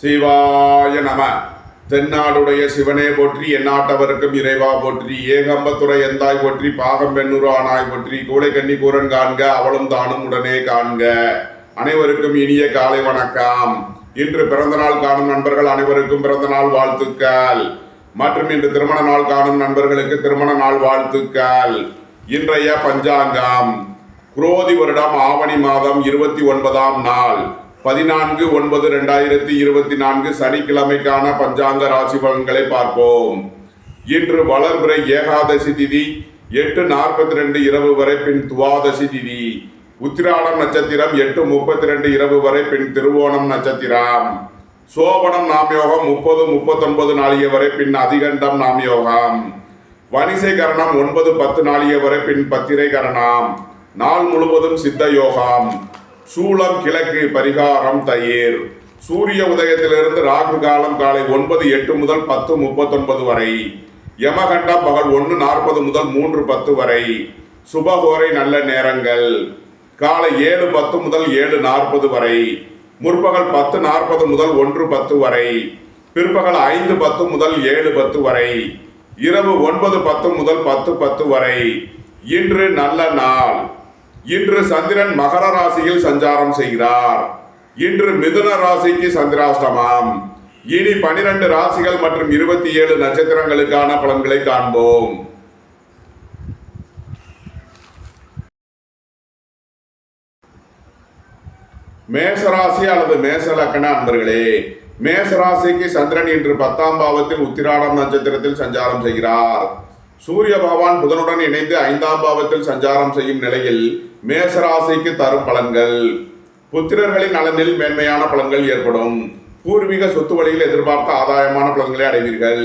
சிவாய நம. தென்னாடுடைய சிவனே போற்றி, எந்நாட்டவருக்கும் இறைவா போற்றி, ஏகம்பத்துறை எந்தாய் போற்றி, பாகம் பெண்ணுரு ஆனாய் போற்றி, கூளை கண்ணி கூரன் காண்க அவளும் தானும் உடனே காண்க. அனைவருக்கும் இனிய காலை வணக்கம். இன்று பிறந்த நாள் காணும் நண்பர்கள் அனைவருக்கும் பிறந்த நாள் வாழ்த்துக்கள். மற்றும் இன்று திருமண நாள் காணும் நண்பர்களுக்கு திருமண நாள் வாழ்த்துக்கள். இன்றைய பஞ்சாங்கம் குரோதி வருடம் ஆவணி மாதம் 29ஆம் நாள் 14/9/2024 சனிக்கிழமைக்கான பஞ்சாங்க ராசி பலன்களை பார்ப்போம். இன்று வளர்பிறை ஏகாதசி திதி 8:42 இரவு வரை, பின் துவாதசி திதி. உத்திராடம் நட்சத்திரம் 8:32 இரவு வரை, பின் திருவோணம் நட்சத்திரம். சோபனம் நாம் யோகம் 30-39 நாளிகை வரை, பின் அதிகண்டம் நாம் யோகம். வணிசை கரணம் 9-10 நாளிகை வரை, பின் பத்திரை கரணம். நாள் முழுவதும் சித்த யோகம். சூளம் கிழக்கு, பரிகாரம் தயிர். சூரிய உதயத்திலிருந்து ராகு காலம் காலை 9:08 முதல் 10:39 வரை. யமகண்டம் பகல் 1:40 முதல் 3:10 வரை. சுபகோரை நல்ல நேரங்கள் காலை 7:10 முதல் 7:40 வரை. முற்பகல் 10:40 முதல் 1:10 வரை. பிற்பகல் 5:10 முதல் 7:10 வரை. இரவு 9:10 முதல் 10:10 வரை. இன்று நல்ல நாள். இன்று சந்திரன் மகர ராசியில் சஞ்சாரம் செய்கிறார். இன்று மிதுன ராசிக்கு சந்திராஷ்டமம். இனி 12 ராசிகள் மற்றும் 27 நட்சத்திரங்களுக்கான பலன்களை காண்போம். மேசராசி அல்லது மேச லக்ன அன்பர்களே, மேசராசிக்கு சந்திரன் இன்று 10ஆம் பாவத்தில் உத்திராடம் நட்சத்திரத்தில் சஞ்சாரம் செய்கிறார். சூரிய பகவான் புதனுடன் இணைந்து 5ஆம் பாவத்தில் சஞ்சாரம் செய்யும் நிலையில் மேசராசிக்கு தரும் பலன்கள். புத்திரர்களின் நலனில் மேன்மையான பலன்கள் ஏற்படும். பூர்வீக சொத்து வழியில் எதிர்பார்த்த ஆதாயமான பலன்களை அடைவீர்கள்.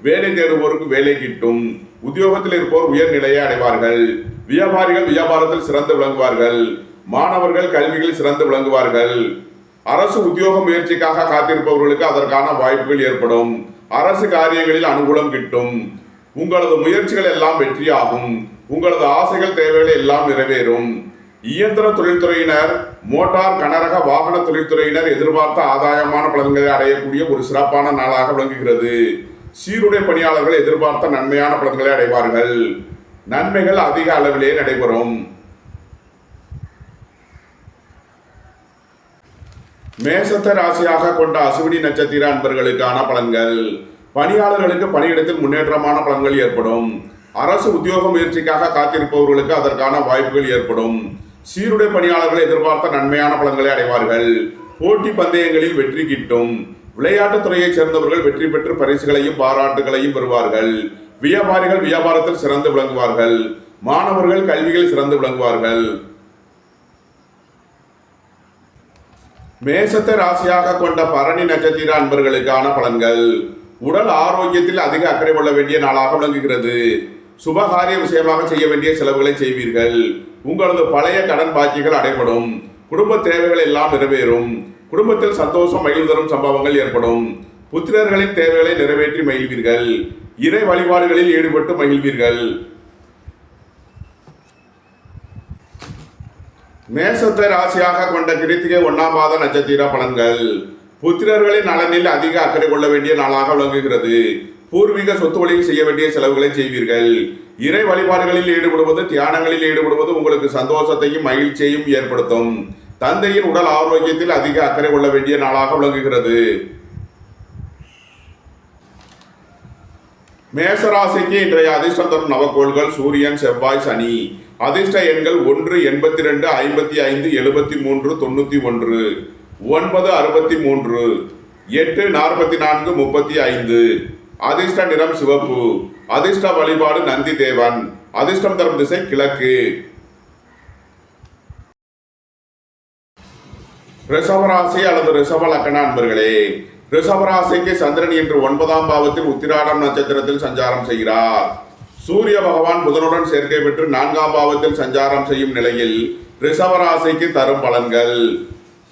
வேலை தேடுவோருக்கு வேலை கிட்டும். உத்தியோகத்தில் இருப்போர் உயர்நிலையை அடைவார்கள். வியாபாரிகள் வியாபாரத்தில் சிறந்து விளங்குவார்கள். மாணவர்கள் கல்வியில் சிறந்து விளங்குவார்கள். அரசு உத்தியோக முயற்சிக்காக காத்திருப்பவர்களுக்கு அதற்கான வாய்ப்புகள் ஏற்படும். அரசு காரியங்களில் அனுகூலம் கிட்டும். உங்களது முயற்சிகள் எல்லாம் வெற்றியாகும். உங்களது ஆசைகள் தேவைகள் எல்லாம் நிறைவேறும். இயந்திர தொழில்துறையினர், மோட்டார் கனரக வாகன தொழில்துறையினர் எதிர்பார்த்த ஆதாயமான பலன்களை அடையக்கூடிய ஒரு சிறப்பான நாளாக விளங்குகிறது. சீருடை பணியாளர்கள் எதிர்பார்த்த நன்மையான பலன்களை அடைவார்கள். நன்மைகள் அதிக அளவிலே நடைபெறும். மேசத்தை ராசியாக கொண்ட அசுவினி நட்சத்திர அன்பர்களுக்கான பலன்கள். பணியாளர்களுக்கு பணியிடத்தில் முன்னேற்றமான பலன்கள் ஏற்படும். அரசு உத்தியோக முயற்சிக்காக காத்திருப்பவர்களுக்கு அதற்கான வாய்ப்புகள் ஏற்படும். சீருடை பணியாளர்கள் எதிர்பார்த்த நன்மையான பலன்களை அடைவார்கள். போட்டி பந்தயங்களில் வெற்றி கிட்டும். விளையாட்டுத் துறையைச் சேர்ந்தவர்கள் வெற்றி பெற்று பரிசுகளையும் பாராட்டுகளையும் பெறுவார்கள். வியாபாரிகள் வியாபாரத்தில் சிறந்து விளங்குவார்கள். மாணவர்கள் கல்வியில் சிறந்து விளங்குவார்கள். மேசத்தை ராசியாக கொண்ட பரணி நட்சத்திர அன்பர்களுக்கான பலன்கள். உடல் ஆரோக்கியத்தில் அதிக அக்கறை கொள்ள வேண்டிய நாளாக விளங்குகிறது. சுபகாரிய விஷயமாக செய்ய வேண்டிய செலவுகளை செய்வீர்கள். உங்களது பழைய கடன் பாக்கிகள் அடைபடும். குடும்ப தேவைகள் எல்லாம் நிறைவேறும். குடும்பத்தில் சந்தோஷம் மகிழ் தரும் சம்பவங்கள் ஏற்படும். புத்திரர்களின் தேவைகளை நிறைவேற்றி மகிழ்வீர்கள். இறை வழிபாடுகளில் ஈடுபட்டு மகிழ்வீர்கள். மேசத்தை ராசியாக கொண்ட கிருத்திகை 1ஆம் பாத நட்சத்திர பலன்கள். புத்திரர்களின் நலனில் அதிக அக்கறை கொள்ள வேண்டிய நாளாக விளங்குகிறது. பூர்வீக சொத்து வழியில் செய்ய வேண்டிய செலவுகளை செய்வீர்கள். இறை வழிபாடுகளில் ஈடுபடுவது, தியானங்களில் ஈடுபடுவது உங்களுக்கு சந்தோஷத்தையும் மகிழ்ச்சியையும் ஏற்படுத்தும். தந்தையின் உடல் ஆரோக்கியத்தில் அதிக அக்கறை கொள்ள வேண்டிய நாளாக விளங்குகிறது. மேசராசிக்கு இன்றைய அதிர்ஷ்டம் தரும் நவக்கோள்கள் சூரியன், செவ்வாய், சனி. அதிர்ஷ்ட எண்கள் 1, 82, 55, 73, 91, 9, 63, 8, 44, 35. அதிர்ஷ்ட நிறம் சிவப்பு. அதிர்ஷ்ட வழிபாடு நந்தி தேவன். அதிர்ஷ்டம் தரும் திசை கிழக்கு. ரிஷபராசி அல்லது ரிஷப லக்ன அன்பர்களே, ரிஷபராசிக்கு சந்திரன் இன்று 9ஆம் பாவத்தில் உத்திராடம் நட்சத்திரத்தில் சஞ்சாரம் செய்கிறார். சூரிய பகவான் புதனுடன் சேர்க்கை பெற்று 4ஆம் பாவத்தில் சஞ்சாரம் செய்யும் நிலையில் ரிஷபராசிக்கு தரும் பலன்கள்.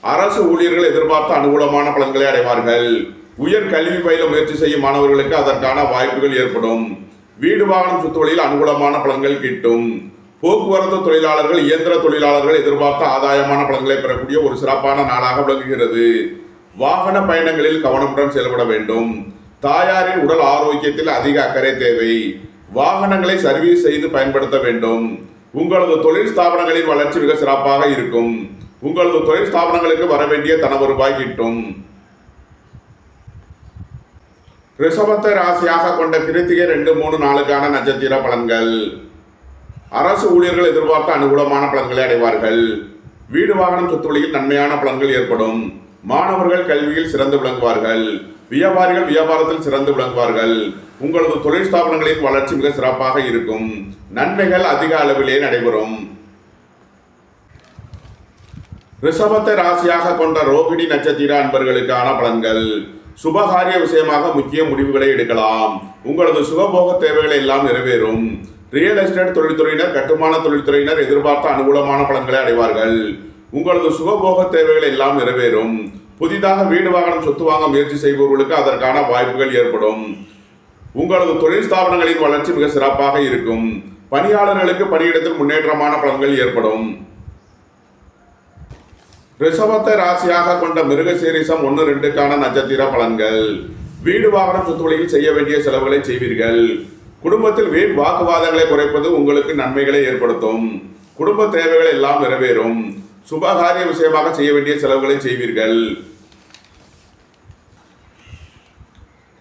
அரசு ஊழியர்கள் எதிர்பார்த்த அனுகூலமான பலன்களை அடைவார்கள். உயர் கல்வி பயில முயற்சி செய்யும் மாணவர்களுக்கு அதற்கான வாய்ப்புகள் ஏற்படும். வீடு வாகனம் சுற்றுவழியில் அனுகூலமான பலன்கள் கிட்டும். போக்குவரத்து தொழிலாளர்கள், இயந்திர தொழிலாளர்கள் எதிர்பார்த்த ஆதாயமான பலன்களை பெறக்கூடிய ஒரு சிறப்பான நாளாக விளங்குகிறது. வாகன பயணங்களில் கவனமுடன் செயல்பட வேண்டும். தாயாரின் உடல் ஆரோக்கியத்தில் அதிக அக்கறை தேவை. வாகனங்களை சர்வீஸ் செய்து பயன்படுத்த வேண்டும். உங்களது தொழில் ஸ்தாபனங்களின் வளர்ச்சி மிக சிறப்பாக இருக்கும். உங்களது தொழில் ஸ்தாபனங்களுக்கு வர வேண்டிய தன வருவாய் கிட்டும். ரிஷபத்தை ராசியாக கொண்ட கிருத்திகை 2, 3 நாளுக்கான நட்சத்திர பலன்கள். அரசு ஊழியர்கள் எதிர்பார்த்த அனுகூலமான பலன்களை அடைவார்கள். வீடு வாகனம் சொத்து வழியில் நன்மையான பலன்கள் ஏற்படும். மாணவர்கள் கல்வியில் சிறந்து விளங்குவார்கள். வியாபாரிகள் வியாபாரத்தில் சிறந்து விளங்குவார்கள். உங்களது தொழில் ஸ்தாபனங்களின் வளர்ச்சி மிக சிறப்பாக இருக்கும். நன்மைகள் அதிக அளவிலே நடைபெறும். ரிஷபத்தை ராசியாக கொண்ட ரோகிணி நட்சத்திர அன்பர்களுக்கான பலன்கள். சுபகாரிய விஷயமாக முக்கிய முடிவுகளை எடுக்கலாம். உங்களது சுகபோக தேவைகளை எல்லாம் நிறைவேறும். ரியல் எஸ்டேட் தொழில்துறையினர், கட்டுமான தொழில்துறையினர் எதிர்பார்த்த அனுகூலமான பலன்களை அடைவார்கள். உங்களது சுகபோக தேவைகள் எல்லாம் நிறைவேறும். புதிதாக வீடு வாகனம் சொத்து வாங்க முயற்சி செய்பவர்களுக்கு அதற்கான வாய்ப்புகள் ஏற்படும். உங்களது தொழில் ஸ்தாபனங்களின் வளர்ச்சி மிக சிறப்பாக இருக்கும். பணியாளர்களுக்கு பணியிடத்தில் முன்னேற்றமான பலன்கள் ஏற்படும். ரிஷபத்தை ராசியாக கொண்ட மிருகசீரிஷம் 1, 2க்கான நட்சத்திர பலன்கள். வீடு வாகனம் சொத்து வழியில் செய்ய வேண்டிய செலவுகளை செய்வீர்கள். குடும்பத்தில் வீண் வாக்குவாதங்களை குறைப்பது உங்களுக்கு நன்மைகளை ஏற்படுத்தும். குடும்ப தேவைகள் எல்லாம் நிறைவேறும். சுபகாரிய விஷயமாக செய்ய வேண்டிய செலவுகளை செய்வீர்கள்.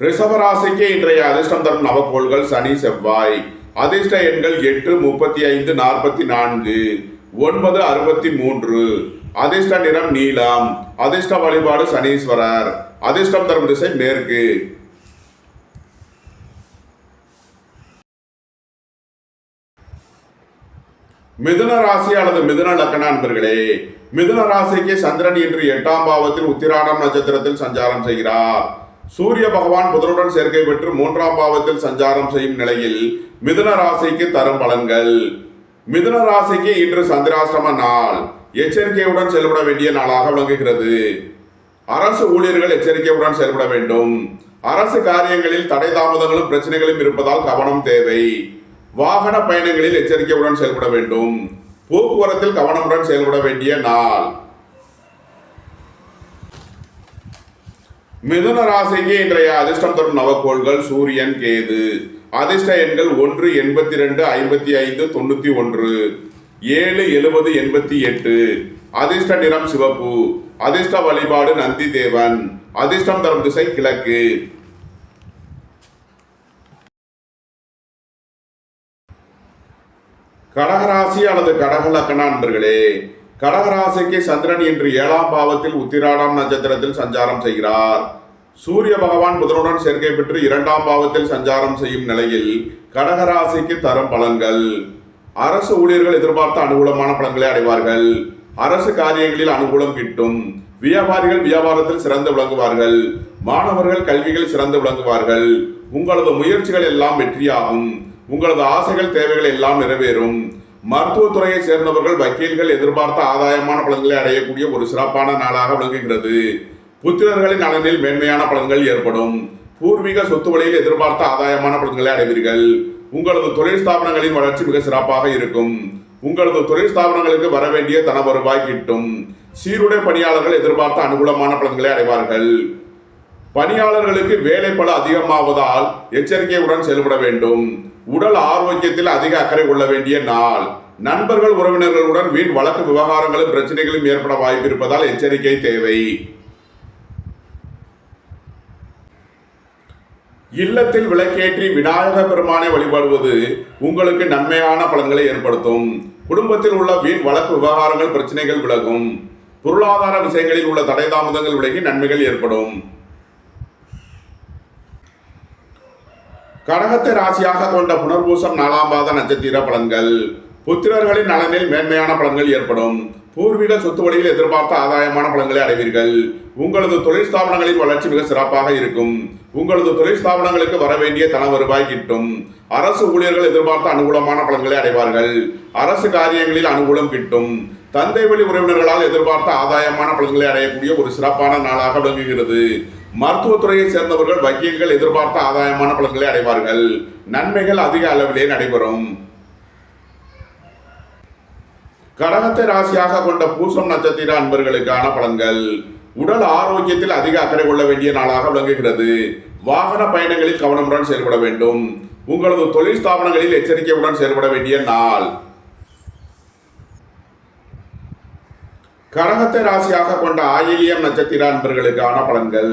ரிஷபராசிக்கு இன்றைய அதிர்ஷ்டம் தரும் நவக்கோள்கள் சனி, செவ்வாய். அதிர்ஷ்ட எண்கள் 8, 35, 44, 9, 63. அதிர்ஷ்ட நிறம் நீலம். அதிர்ஷ்ட வழிபாடு சனீஸ்வரர். அதிர்ஷ்டம் தரும் திசை மேற்கு. மிதுன ராசி அல்லது மிதுன லக்ன அன்பர்களே, மிதுன ராசிக்கு சந்திரன் இன்று 8ஆம் பாவத்தில் உத்திராடம் நட்சத்திரத்தில் சஞ்சாரம் செய்கிறார். சூரிய பகவான் புதனுடன் சேர்க்கை பெற்று 3ஆம் பாவத்தில் சஞ்சாரம் செய்யும் நிலையில் மிதுன ராசிக்கு தரும் பலன்கள். மிதுன ராசிக்கு இன்று சந்திராஷ்டம நாள். எச்சரிக்கையுடன் செயல்பட வேண்டிய நாளாக விளங்குகிறது. அரசு ஊழியர்கள் எச்சரிக்கையுடன் செயல்பட வேண்டும். அரசு காரியங்களில் தடை தாமதங்களும் பிரச்சனைகளும் இருப்பதால் கவனம் தேவை. வாகன பயணங்களில் எச்சரிக்கையுடன் செயல்பட வேண்டும். போக்குவரத்தில் கவனமுடன் செயல்பட வேண்டிய நாள். மிதுன ராசிக்கு இன்றைய அதிர்ஷ்டம் தரும் நவக்கோள்கள் சூரியன், கேது. அதிர்ஷ்ட எண்கள் 1, 82, 55, 91, 7, 70, 88. அதிர்ஷ்ட நிறம் சிவப்பு. அதிர்ஷ்ட வழிபாடு நந்தி தேவன். அதிர்ஷ்டம் தரும் திசை கிழக்கு. கடகராசி அல்லது கடக லக்ன அன்பர்களே, கடகராசிக்கு சந்திரன் இன்று 7ஆம் பாவத்தில் உத்திராடம் நட்சத்திரத்தில் சஞ்சாரம் செய்கிறார். சூரிய பகவான் புதனுடன் சேர்க்கை பெற்று 2ஆம் பாவத்தில் சஞ்சாரம் செய்யும் நிலையில் கடகராசிக்கு தரும் பலன்கள். அரசு ஊழியர்கள் எதிர்பார்த்த அனுகூலமான பலன்களை அடைவார்கள். அரசு காரியங்களில் அனுகூலம் கிட்டும். வியாபாரிகள் வியாபாரத்தில் சிறந்து விளங்குவார்கள். மாணவர்கள் கல்வியில் சிறந்து விளங்குவார்கள். உங்களது முயற்சிகள் எல்லாம் வெற்றியாகும். உங்களது ஆசைகள் தேவைகள் எல்லாம் நிறைவேறும். மருத்துவத்துறையை சேர்ந்தவர்கள், வக்கீல்கள் எதிர்பார்த்த ஆதாயமான பலன்களை அடையக்கூடிய ஒரு சிறப்பான நாளாக விளங்குகிறது. புத்திரர்களின் நலனில் மேன்மையான பலன்கள் ஏற்படும். பூர்வீக சொத்து வழியில் எதிர்பார்த்த ஆதாயமான பலன்களை அடைவீர்கள். உங்களது தொழில் ஸ்தாபனங்களின் வளர்ச்சி மிக சிறப்பாக இருக்கும். உங்களது தொழில் ஸ்தாபனங்களுக்கு வர வேண்டிய தன வருவாய் கிட்டும். சீருடை பணியாளர்கள் எதிர்பார்த்த அனுகூலமான பலன்களை அடைவார்கள். பணியாளர்களுக்கு வேலைப்பளு அதிகமாவதால் எச்சரிக்கையுடன் செயல்பட வேண்டும். உடல் ஆரோக்கியத்தில் அதிக அக்கறை கொள்ள வேண்டிய நாள். நண்பர்கள் உறவினர்களுடன் வீண் வழக்கு விவகாரங்களும் பிரச்சனைகளும் ஏற்பட வாய்ப்பு இருப்பதால் எச்சரிக்கை தேவை. இல்லத்தில் விளக்கேற்றி விநாயக பெருமானை வழிபடுவது உங்களுக்கு நன்மையான பலன்களை ஏற்படுத்தும். குடும்பத்தில் உள்ள வீண் வழக்கு விவகாரங்கள் பிரச்சனைகள் விலகும். பொருளாதார விஷயங்களில் உள்ள தடை தாமதங்கள் விலகி நன்மைகள் ஏற்படும். கடகத்தை ராசியாக கொண்ட புனர்பூசம் 4ஆம் பாத நட்சத்திர பலன்கள். புத்திரர்களின் நலனில் மேன்மையான பலன்கள் ஏற்படும். பூர்வீக சொத்து வழியில் எதிர்பார்த்த ஆதாயமான பலன்களை அடைவீர்கள். உங்களது தொழில் ஸ்தாபனங்களின் வளர்ச்சி மிக சிறப்பாக இருக்கும். உங்களது தொழில் ஸ்தாபனங்களுக்கு வர வேண்டிய தன வருவாய் கிட்டும். அரசு ஊழியர்கள் எதிர்பார்த்த அனுகூலமான பலன்களை அடைவார்கள். அரசு காரியங்களில் அனுகூலம் கிட்டும். தந்தை வழி உறவினர்களால் எதிர்பார்த்த ஆதாயமான பலன்களை அடையக்கூடிய ஒரு சிறப்பான நாளாக விளங்குகிறது. மருத்துவத்துறையை சேர்ந்தவர்கள், வக்கீல்கள் எதிர்பார்த்த ஆதாயமான பலன்களை அடைவார்கள். நன்மைகள் அதிக அளவிலே நடைபெறும். கடகத்தை ராசியாக கொண்ட பூசம் நட்சத்திர அன்பர்களுக்கான பலன்கள். உடல் ஆரோக்கியத்தில் அதிக அக்கறை கொள்ள வேண்டிய நாளாக விளங்குகிறது. வாகன பயணங்களில் கவனமுடன் செயல்பட வேண்டும். உங்களது தொழில் ஸ்தாபனங்களில் எச்சரிக்கையுடன் செயல்பட வேண்டிய நாள். கடகத்தை ராசியாக கொண்ட ஆயில்யம் நட்சத்திர அன்பர்களுக்கான பலன்கள்.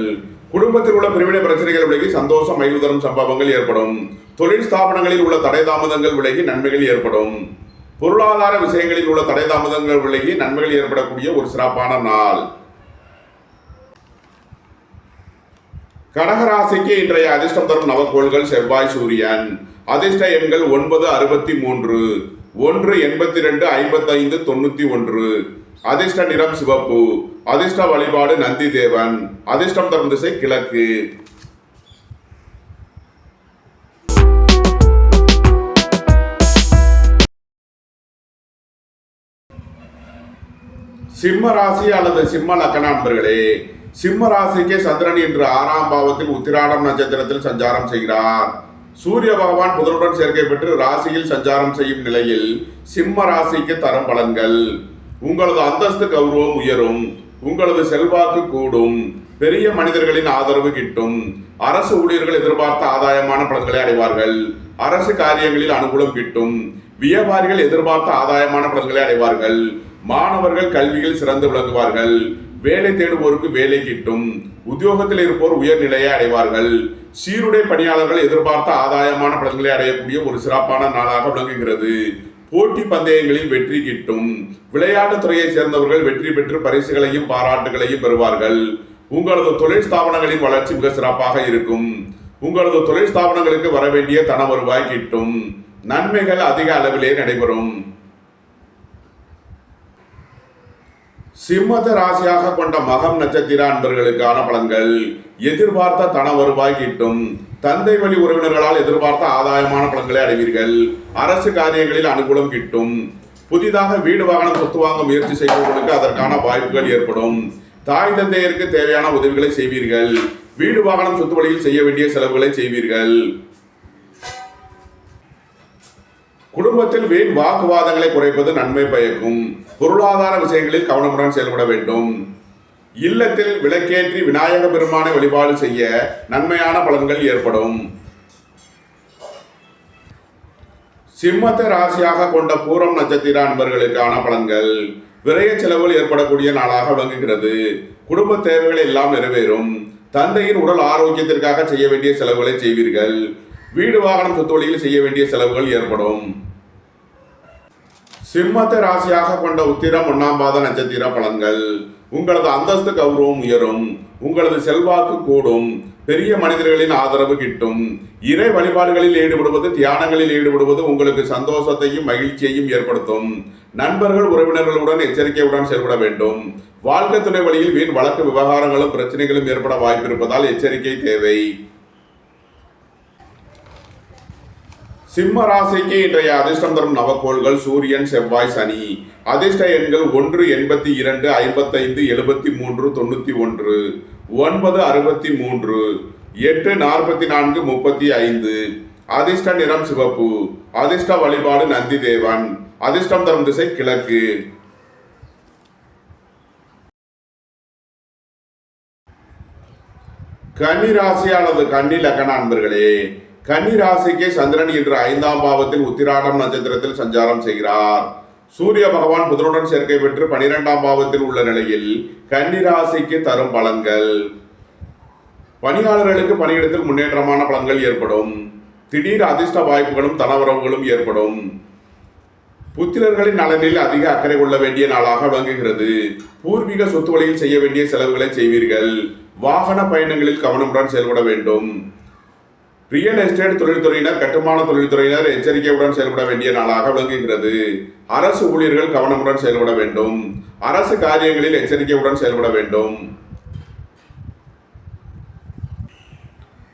குடும்பத்தில் உள்ள பிரிவினை பிரச்சனைகள் விலகி சந்தோஷம் மகிழ்வு தரும் சம்பவங்கள் ஏற்படும். தொழில் ஸ்தாபனங்களில் உள்ள தடை தாமதங்கள் விலகி நன்மைகள் ஏற்படும். பொருளாதார விஷயங்களில் உள்ள தடை தாமதங்கள் விலகி நன்மைகள் ஏற்படக்கூடிய ஒரு சிறப்பான நாள். கடகராசிக்கு இன்றைய அதிர்ஷ்டம் தரும் நவக்கோள்கள் செவ்வாய், சூரியன். அதிர்ஷ்ட எண்கள் 9, 63, 1, 82, 55, 91. அதிர்ஷ்ட நிறம் சிவப்பு. அதிர்ஷ்ட வழிபாடு நந்தி தேவன். அதிர்ஷ்டம் தரும் திசை கிழக்கு. சிம்ம ராசி அல்லது சிம்ம லக்கண அன்பர்களே, சிம்ம ராசிக்கு சந்திரன் இன்று 6ஆம் பாவத்தில் உத்திராடம் நட்சத்திரத்தில் சஞ்சாரம் செய்கிறார். சூரிய பகவான் புதனுடன் சேர்க்கை பெற்று ராசியில் சஞ்சாரம் செய்யும் நிலையில் சிம்ம ராசிக்கு தரும் பலன்கள். உங்களது அந்தஸ்து கௌரவம் உயரும். உங்களது செல்வாக்கு கூடும். பெரிய மனிதர்களின் ஆதரவு கிட்டும். அரசு ஊழியர்கள் எதிர்பார்த்த ஆதாயமான பலன்களை அடைவார்கள். அரசு காரியங்களில் அனுகூலம் கிட்டும். வியாபாரிகள் எதிர்பார்த்த ஆதாயமான பலன்களை அடைவார்கள். மாணவர்கள் கல்வியில் சிறந்து விளங்குவார்கள். வேலை தேடுவோருக்கு வேலை கிட்டும். உத்தியோகத்தில் இருப்போர் உயர்நிலையை அடைவார்கள். சீருடை பணியாளர்கள் எதிர்பார்த்த ஆதாயமான பலன்களை அடையக்கூடிய ஒரு சிறப்பான நாளாக விளங்குகிறது. போட்டி பந்தயங்களில் வெற்றி கிட்டும். விளையாட்டுத் துறையை சேர்ந்தவர்கள் வெற்றி பெற்று பரிசுகளையும் பாராட்டுகளையும் பெறுவார்கள். உங்களது தொழில் ஸ்தாபனங்களின் வளர்ச்சி மிக சிறப்பாக இருக்கும். உங்களது தொழில் ஸ்தாபனங்களுக்கு வரவேண்டிய தன வருவாய் கிட்டும். நன்மைகள் அதிக அளவிலே நடைபெறும். சிம்மத ராசியாக கொண்ட மகம் நட்சத்திர அன்பர்களுக்கான பலன்கள். எதிர்பார்த்த தன வருவாய் கிட்டும். தந்தை வழி உறவினர்களால் எதிர்பார்த்த ஆதாயமான பலன்களை அடைவீர்கள். அரசு காரியங்களில் அனுகூலம் கிட்டும். புதிதாக வீடு வாகனம் சொத்து வாங்க முயற்சி செய்பவர்களுக்கு அதற்கான வாய்ப்புகள் ஏற்படும். தாய் தந்தையருக்கு தேவையான உதவிகளை செய்வீர்கள். வீடு வாகனம் சொத்து வழியில் செய்ய வேண்டிய செலவுகளை செய்வீர்கள். குடும்பத்தில் வீண் வாக்குவாதங்களை குறைப்பது நன்மை பயக்கும். பொருளாதார விஷயங்களில் கவனமுடன் செயல்பட வேண்டும். இல்லத்தில் விளக்கேற்றி விநாயக பெருமானை வழிபாடு செய்ய நன்மையான பலன்கள் ஏற்படும். சிம்மத்தை ராசியாக கொண்ட பூரம் நட்சத்திர அன்பர்களுக்கான பலன்கள். விரைய செலவுகள் ஏற்படக்கூடிய நாளாக விளங்குகிறது. குடும்ப தேவைகள் எல்லாம் நிறைவேறும். தந்தையின் உடல் ஆரோக்கியத்திற்காக செய்ய வேண்டிய செலவுகளை செய்வீர்கள். வீடு வாகனம் சொத்து வழியில் செய்ய வேண்டிய செலவுகள் ஏற்படும். சிம்மத்தை ராசியாக கொண்ட உத்திரம் 1ஆம் பாத நட்சத்திர பலன்கள். உங்களது அந்தஸ்து கௌரவம் உயரும். உங்களது செல்வாக்கு கூடும். பெரிய மனிதர்களின் ஆதரவு கிட்டும். இறை வழிபாடுகளில் ஈடுபடுவது, தியானங்களில் ஈடுபடுவது உங்களுக்கு சந்தோஷத்தையும் மகிழ்ச்சியையும் ஏற்படுத்தும். நண்பர்கள் உறவினர்களுடன் எச்சரிக்கையுடன் செயல்பட வேண்டும். வாழ்க்கை துணை வழியில் வீண் வழக்கு விவகாரங்களும் பிரச்சனைகளும் ஏற்பட வாய்ப்பு இருப்பதால் எச்சரிக்கை தேவை. சிம்ம ராசிக்கு இன்றைய அதிர்ஷ்டம் தரும் நவக்கோள்கள் சூரியன், செவ்வாய், சனி. அதிர்ஷ்ட எண்கள் 1, 82, 55, 73, 91, 9, 63, 8, 44, 35. அதிர்ஷ்ட நிறம் சிவப்பு. அதிர்ஷ்ட வழிபாடு நந்தி தேவன். அதிர்ஷ்டம் தரும் திசை கிழக்கு. கன்னி ராசி அல்லது கன்னி லக்கண அன்பர்களே, கன்னி ராசிக்கு சந்திரன் இன்று 5ஆம் பாவத்தில் உத்திராடம் நட்சத்திரத்தில் சஞ்சாரம் செய்கிறார். சூரிய பகவான் புதனுடன் சேர்க்கை பெற்று 12ஆம் பாவத்தில் உள்ள நிலையில் கன்னி ராசிக்கு தரும் பலன்கள். பணியாளர்களுக்கு பணியிடத்தில் முன்னேற்றமான பலன்கள் ஏற்படும். திடீர் அதிர்ஷ்ட வாய்ப்புகளும் தனவரவுகளும் ஏற்படும். புத்திரர்களின் நலனில் அதிக அக்கறை கொள்ள வேண்டிய நாளாக விளங்குகிறது. பூர்வீக சொத்து வழியில் செய்ய வேண்டிய செலவுகளை செய்வீர்கள். வாகன பயணங்களில் கவனமுடன் செயல்பட வேண்டும். ரியல் எஸ்டேட் தொழில்துறையினர், கட்டுமான தொழில்துறையினர் எச்சரிக்கையுடன் செயல்பட வேண்டிய நாளாக விளங்குகிறது. அரசு ஊழியர்கள் கவனமுடன் செயல்பட வேண்டும். அரசு காரியங்களில் எச்சரிக்கையுடன் செயல்பட வேண்டும்.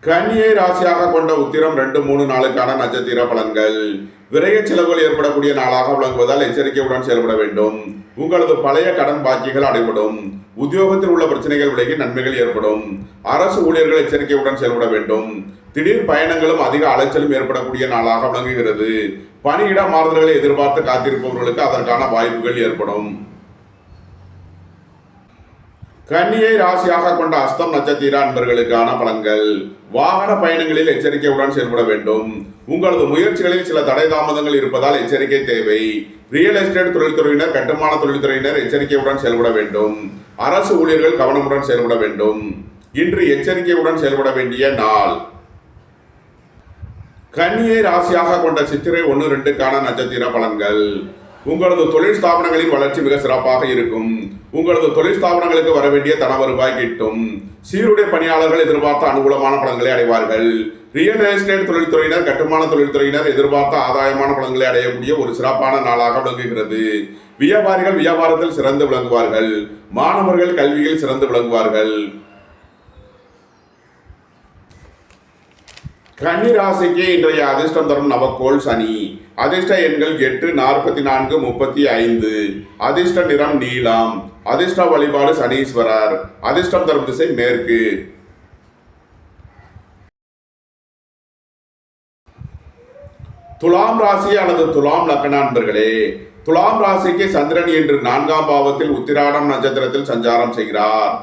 கன்னியை ராசியாக கொண்ட உத்திரம் 2, 3 நாளுக்கான நட்சத்திர பலன்கள். விரைய செலவுகள் ஏற்படக்கூடிய நாளாக விளங்குவதால் எச்சரிக்கையுடன் செயல்பட வேண்டும். உங்களது பழைய கடன் பாக்கிகள் அடைபடும். உத்தியோகத்தில் உள்ள பிரச்சனைகள் விலகி நன்மைகள் ஏற்படும். அரசு ஊழியர்கள் எச்சரிக்கையுடன் செயல்பட வேண்டும். திடீர் பயணங்களும் அதிக அலைச்சலும் ஏற்படக்கூடிய நாளாக விளங்குகிறது. பணியிட மாறுதல்களை எதிர்பார்த்து காத்திருப்பவர்களுக்கு அதற்கான வாய்ப்புகள் ஏற்படும். கன்னியை ராசியாக கொண்ட அஸ்தம் நட்சத்திர அன்பர்களுக்கான பலன்கள். வாகன பயணங்களில் எச்சரிக்கையுடன் செயல்பட வேண்டும். உங்களது முயற்சிகளில் சில தடை தாமதங்கள் இருப்பதால் எச்சரிக்கை தேவை. ரியல் எஸ்டேட் தொழில்துறையினர், கட்டுமான தொழில்துறையினர் எச்சரிக்கையுடன் செயல்பட வேண்டும். அரசு ஊழியர்கள் கவனமுடன் செயல்பட வேண்டும். இன்று எச்சரிக்கையுடன் செயல்பட வேண்டிய நாள். கன்னியை ராசியாக கொண்ட சித்திரை 1-2க்கான நட்சத்திர பலன்கள். உங்களது தொழில் ஸ்தாபனங்களின் வளர்ச்சி மிக சிறப்பாக இருக்கும். உங்களது தொழில் ஸ்தாபனங்களுக்கு வர வேண்டிய தன வருவாய் கிட்டும். சீருடை பணியாளர்கள் எதிர்பார்த்த அனுகூலமான பலன்களை அடைவார்கள். ரியல் எஸ்டேட் தொழில்துறையினர், கட்டுமான தொழில்துறையினர் எதிர்பார்த்த ஆதாயமான பலன்களை அடையக்கூடிய ஒரு சிறப்பான நாளாக விளங்குகிறது. வியாபாரிகள் வியாபாரத்தில் சிறந்து விளங்குவார்கள். மாணவர்கள் கல்வியில் சிறந்து விளங்குவார்கள். கன்னி ராசிக்கு இன்றைய அதிர்ஷ்டம் தரும் நவக்கோள் சனி. அதிர்ஷ்ட எண்கள் 8, 44, 35. அதிர்ஷ்ட நிறம் நீலம். அதிர்ஷ்ட வழிபாடு சனீஸ்வரர். அதிர்ஷ்டம் தரும் திசை மேற்கு. துலாம் ராசி அல்லது துலாம் லக்ன அன்பர்களே, துலாம் ராசிக்கு சந்திரன் இன்று 4ஆம் பாவத்தில் உத்திராடம் நட்சத்திரத்தில் சஞ்சாரம் செய்கிறார்.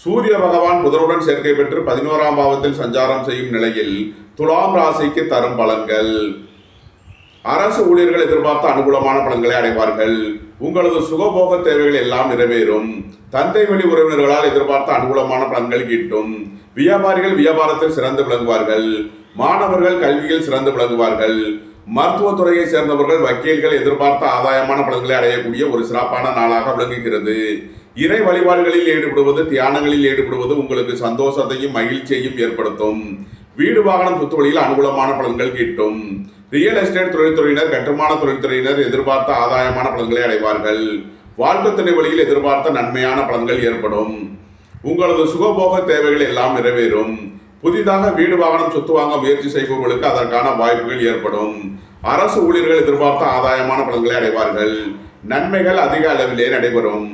சூரிய பகவான் புதனுடன் சேர்க்கை பெற்று 11ஆம் பாவத்தில் சஞ்சாரம் செய்யும் நிலையில் துலாம் ராசிக்கு தரும் பலன்கள். அரசு ஊழியர்கள் எதிர்பார்த்த அனுகூலமான பலன்களை அடைவார்கள். உங்களது சுகபோக தேவைகள் எல்லாம் நிறைவேறும். தந்தை வழி உறவினர்களால் எதிர்பார்த்த அனுகூலமான பலன்கள் கிட்டும். வியாபாரிகள் வியாபாரத்தில் சிறந்து விளங்குவார்கள். மாணவர்கள் கல்வியில் சிறந்து விளங்குவார்கள். மருத்துவத்துறையை சேர்ந்தவர்கள், வக்கீல்கள் எதிர்பார்த்த ஆதாயமான பலன்களை அடையக்கூடிய ஒரு சிறப்பான நாளாக விளங்குகிறது. இறை வழிபாடுகளில் ஈடுபடுவது, தியானங்களில் ஈடுபடுவது உங்களுக்கு சந்தோஷத்தையும் மகிழ்ச்சியையும் ஏற்படுத்தும். வீடு வாகனம் சொத்து வழியில் அனுகூலமான பலன்கள் கிட்டும். ரியல் எஸ்டேட் தொழில்துறையினர், கட்டுமான தொழில்துறையினர் எதிர்பார்த்த ஆதாயமான பலன்களை அடைவார்கள். வாழ்க்கை துணை வழியில் எதிர்பார்த்த நன்மையான பலன்கள் ஏற்படும். உங்களது சுகபோக தேவைகள் எல்லாம் நிறைவேறும். புதிதாக வீடு வாகனம் சொத்து வாங்க முயற்சி செய்பவர்களுக்கு அதற்கான வாய்ப்புகள் ஏற்படும். அரசு ஊழியர்கள் எதிர்பார்த்த ஆதாயமான பலன்களை அடைவார்கள். நன்மைகள் அதிக அளவிலே நடைபெறும்.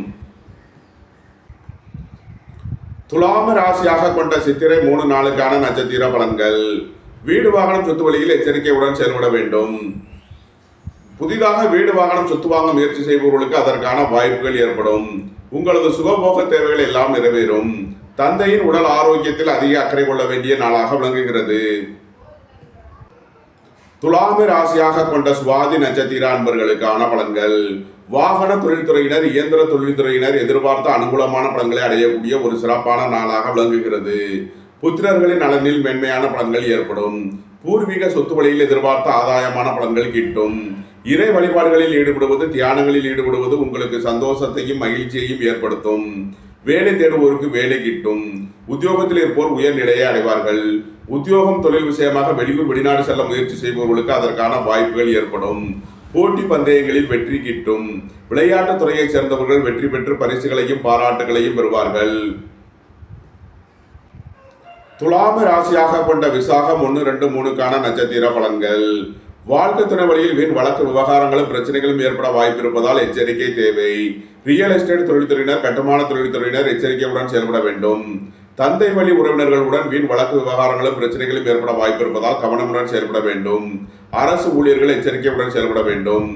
துலாம் ராசியாக கொண்ட சித்திரை 3-4க்கான நட்சத்திர பலன்கள். வீடு வாகனம் சொத்து வழியில் எச்சரிக்கையுடன் செயல்பட வேண்டும். புதிதாக வீடு வாகனம் சொத்து வாங்க முயற்சி செய்பவர்களுக்கு அதற்கான வாய்ப்புகள் ஏற்படும். உங்களது சுகபோக தேவைகள் எல்லாம் நிறைவேறும். தந்தையின் உடல் ஆரோக்கியத்தில் அதிக அக்கறை கொள்ள வேண்டிய நாளாக விளங்குகிறது. துலாம் ராசியாக கொண்ட சுவாதி நட்சத்திர அன்பர்களுக்கான பலன்கள். வாகன தொழில்துறையினர், இயந்திர தொழில்துறையினர் எதிர்பார்த்த அனுகூலமான பலன்களை அடையக்கூடிய ஒரு சிறப்பான நாளாக விளங்குகிறது. புத்திரர்களின் நலனில் மேன்மையான பலன்கள் ஏற்படும். பூர்வீக சொத்து வழியில் எதிர்பார்த்த ஆதாயமான பலன்கள் கிட்டும். இறை வழிபாடுகளில் ஈடுபடுவது, தியானங்களில் ஈடுபடுவது உங்களுக்கு சந்தோஷத்தையும் மகிழ்ச்சியையும் ஏற்படுத்தும். வேலை தேடுவோருக்கு வேலை கிட்டும். உத்தியோகத்தில் இருப்போர் உயர்நிலையை அடைவார்கள். உத்தியோகம் தொழில் விஷயமாக வெளியூர் வெளிநாடு செல்ல முயற்சி செய்பவர்களுக்கு அதற்கான வாய்ப்புகள் ஏற்படும். போட்டி பந்தயங்களில் வெற்றி கிட்டும். விளையாட்டுத் துறையைச் சேர்ந்தவர்கள் வெற்றி பெற்று பரிசுகளையும் பாராட்டுகளையும் பெறுவார்கள். துலாம் ராசியாக கொண்ட விசாகம் 1-2-3க்கான நட்சத்திர பலன்கள். வாழ்க்கை துணை வழியில் வீண் வழக்கு விவகாரங்களும் பிரச்சனைகளும் ஏற்பட வாய்ப்பு இருப்பதால் எச்சரிக்கை தேவை. ரியல் எஸ்டேட் தொழில்துறையினர், கட்டுமான தொழில்துறையினர் எச்சரிக்கையுடன் செயல்பட வேண்டும். தந்தை வழி உறவினர்களுடன் வீண் வழக்கு விவகாரங்களும் பிரச்சனைகளும் ஏற்பட வாய்ப்பு இருப்பதால் கவனமுடன் செயல்பட வேண்டும். அரசு ஊழியர்கள் எச்சரிக்கையுடன் செயல்பட வேண்டும்.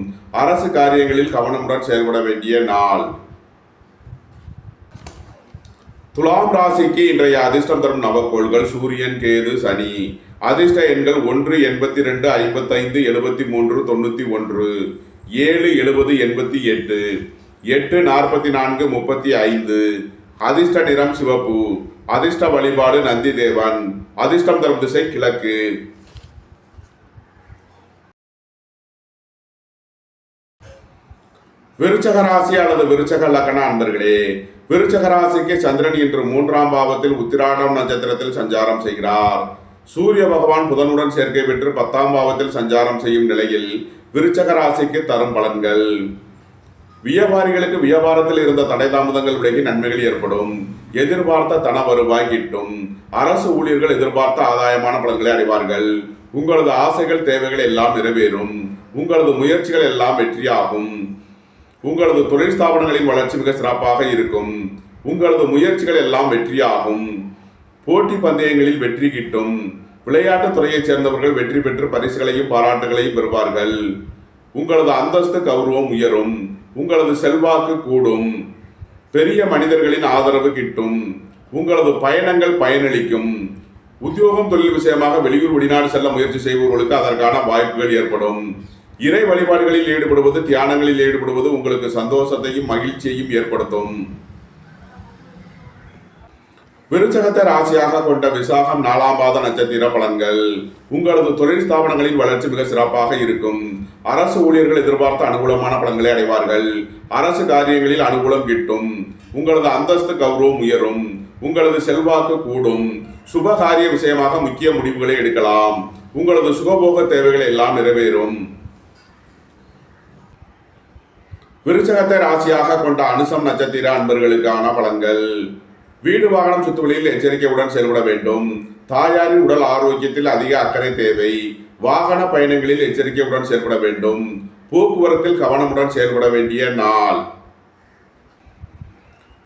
அரசு காரியங்களில் கவனமுடன் செயல்பட வேண்டிய நாள். துலாம் ராசிக்கு இன்றைய அதிர்ஷ்டம் தரும் நவக்கோள்கள் சூரியன், கேது, சனி. அதிர்ஷ்ட எண்கள் 1, 82, 55, 73, 91, 7, 70, 88, 8, 44, 35. அதிர்ஷ்ட நிறம் சிவப்பு. அதிர்ஷ்ட வழிபாடு நந்தி தேவன். அதிர்ஷ்டம் தரும் திசை கிழக்கு. விருச்சக ராசி அல்லது விருச்சக லக்ன அன்பர்களே, விருச்சக ராசிக்கு சந்திரன் இன்று 3ஆம் பாவத்தில் உத்திராடம் நட்சத்திரத்தில் சஞ்சாரம் செய்கிறார். சூரிய பகவான் புதனுடன் சேர்க்கை பெற்று 10ஆம் பாவத்தில் சஞ்சாரம் செய்யும் நிலையில் விருச்சக ராசிக்கு தரும் பலன்கள். வியாபாரிகளுக்கு வியாபாரத்தில் இருந்த தடை தாமதங்கள் விலகி நன்மைகள் ஏற்படும். எதிர்பார்த்த தன வருவாய் கிட்டும். அரசு ஊழியர்கள் எதிர்பார்த்த ஆதாயமான பலன்களை அடைவார்கள். உங்களது ஆசைகள், தேவைகள் எல்லாம் நிறைவேறும். உங்களது முயற்சிகள் எல்லாம் வெற்றியாகும். உங்களது தொழில் ஸ்தாபனங்களின் வளர்ச்சி மிக சிறப்பாக இருக்கும். உங்களது முயற்சிகள் எல்லாம் வெற்றியாகும். போட்டி பந்தயங்களில் வெற்றி கிட்டும். விளையாட்டுத் துறையைச் சேர்ந்தவர்கள் வெற்றி பெற்று பரிசுகளையும் பாராட்டுகளையும் பெறுவார்கள். உங்களது அந்தஸ்து, கௌரவம் உயரும். உங்களது செல்வாக்கு கூடும். பெரிய மனிதர்களின் ஆதரவு கிட்டும். உங்களது பயணங்கள் பயனளிக்கும். உத்தியோகம் தொழில் விஷயமாக வெளியூர் வெளிநாடு செல்ல முயற்சி செய்பவர்களுக்கு அதற்கான வாய்ப்புகள் ஏற்படும். இறை வழிபாடுகளில் ஈடுபடுவது, தியானங்களில் ஈடுபடுவது உங்களுக்கு சந்தோஷத்தையும் மகிழ்ச்சியையும் ஏற்படுத்தும். விருச்சகத்தை ராசியாக கொண்ட விசாகம் 4ஆம் பாத நட்சத்திர பலன்கள். உங்களது தொழில் ஸ்தாபனங்களின் வளர்ச்சி மிக சிறப்பாக இருக்கும். அரசு ஊழியர்கள் எதிர்பார்த்த அனுகூலமான பலன்களை அடைவார்கள். அரசு காரியங்களில் அனுகூலம் கிட்டும். உங்களது அந்தஸ்து கௌரவம் உயரும். உங்களது செல்வாக்கு கூடும். சுப காரிய விஷயமாக முக்கிய முடிவுகளை எடுக்கலாம். உங்களது சுகபோக தேவைகள் எல்லாம் நிறைவேறும். விருச்சகத்தை ராசியாக கொண்ட அனுசம் நட்சத்திர அன்பர்களுக்கான பலன்கள். வீடு வாகனம் சுத்துவழியில் எச்சரிக்கையுடன் செயல்பட வேண்டும். தாயாரின் உடல் ஆரோக்கியத்தில் அதிக அக்கறை தேவை. வாகன பயணங்களில் எச்சரிக்கையுடன் செயல்பட வேண்டும். போக்குவரத்தில் கவனமுடன் செயல்பட வேண்டிய நாள்.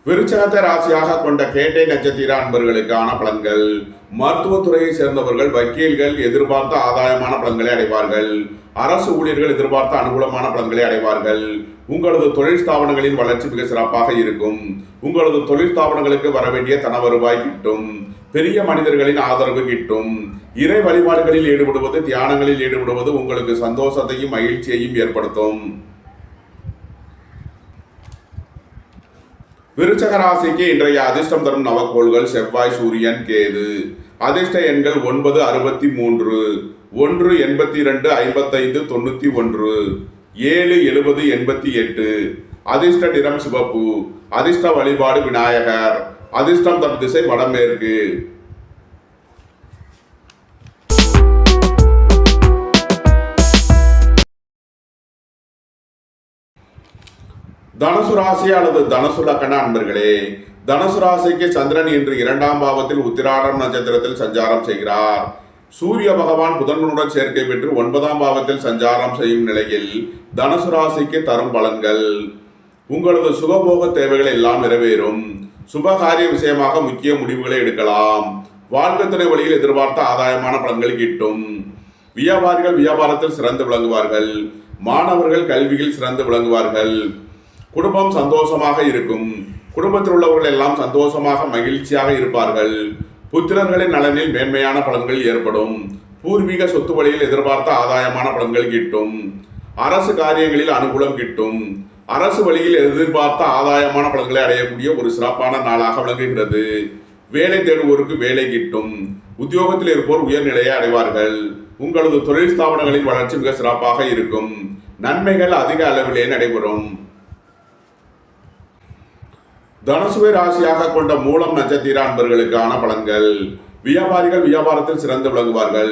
விருச்சகத்தை ராசியாக கொண்ட கேட்டை நட்சத்திர அன்பர்களுக்கான பலன்கள். மருத்துவத்துறையை சேர்ந்தவர்கள், வக்கீல்கள் எதிர்பார்த்த ஆதாயமான பலன்களை அடைவார்கள். அரசு ஊழியர்கள் எதிர்பார்த்த அனுகூலமான பலன்களை அடைவார்கள். உங்களது தொழில் ஸ்தாபனங்களின் வளர்ச்சி மிக சிறப்பாக இருக்கும். உங்களது தொழில் ஸ்தாபனங்களுக்கு வரவேண்டிய தன வருவாய் கிட்டும். பெரிய மனிதர்களின் ஆதரவு கிட்டும். இறை வழிபாடுகளில் ஈடுபடுவது, தியானங்களில் ஈடுபடுவது உங்களுக்கு சந்தோஷத்தையும் மகிழ்ச்சியையும் ஏற்படுத்தும். விருச்சக ராசிக்கு இன்றைய அதிர்ஷ்டம் தரும் நவக்கோள்கள் செவ்வாய், சூரியன், கேது. அதிர்ஷ்ட எண்கள் 9, 63, 1, 82, 55, 91, 7, 70, 88. அதிர்ஷ்ட நிறம் சிவப்பு. அதிர்ஷ்ட வழிபாடு விநாயகர். அதிர்ஷ்டம் தரும் திசை வடமேற்கு. தனுசு ராசி அல்லது தனுசு லக்கண அன்பர்களே, தனுசு ராசிக்கு சந்திரன் இன்று 2ஆம் பாவத்தில் உத்திராடம் நட்சத்திரத்தில் சஞ்சாரம் செய்கிறார். சூரிய பகவான் புதன்களுடன் சேர்க்கை பெற்று 9ஆம் பாவத்தில் சஞ்சாரம் செய்யும் நிலையில் தனுசு ராசிக்கு தரும் பலன்கள். உங்களது சுகபோக தேவைகள் எல்லாம் நிறைவேறும். சுபகாரிய விஷயமாக முக்கிய முடிவுகளை எடுக்கலாம். வாழ்க்கை துறை வழியில் எதிர்பார்த்த ஆதாயமான பலன்கள் கிட்டும். வியாபாரிகள் வியாபாரத்தில் சிறந்து விளங்குவார்கள். மாணவர்கள் கல்வியில் சிறந்து விளங்குவார்கள். குடும்பம் சந்தோஷமாக இருக்கும். குடும்பத்தில் உள்ளவர்கள் எல்லாம் சந்தோஷமாக மகிழ்ச்சியாக இருப்பார்கள். புத்திரர்களின் நலனில் மேன்மையான பலன்கள் ஏற்படும். பூர்வீக சொத்து வழியில் எதிர்பார்த்த ஆதாயமான பலன்கள் கிட்டும். அரசு காரியங்களில் அனுகூலம் கிட்டும். அரசு வழியில் எதிர்பார்த்த ஆதாயமான பலன்களை அடையக்கூடிய ஒரு சிறப்பான நாளாக விளங்குகிறது. வேலை தேடுவோருக்கு வேலை கிட்டும். உத்தியோகத்தில் இருப்போர் உயர்நிலையை அடைவார்கள். உங்களது தொழில் ஸ்தாபனங்களின் வளர்ச்சி மிக சிறப்பாக இருக்கும். நன்மைகள் அதிக அளவிலே நடைபெறும். தனுசுவை ராசியாக கொண்ட மூலம் நட்சத்திர அன்பர்களுக்கான பலன்கள். வியாபாரிகள் வியாபாரத்தில் சிறந்து விளங்குவார்கள்.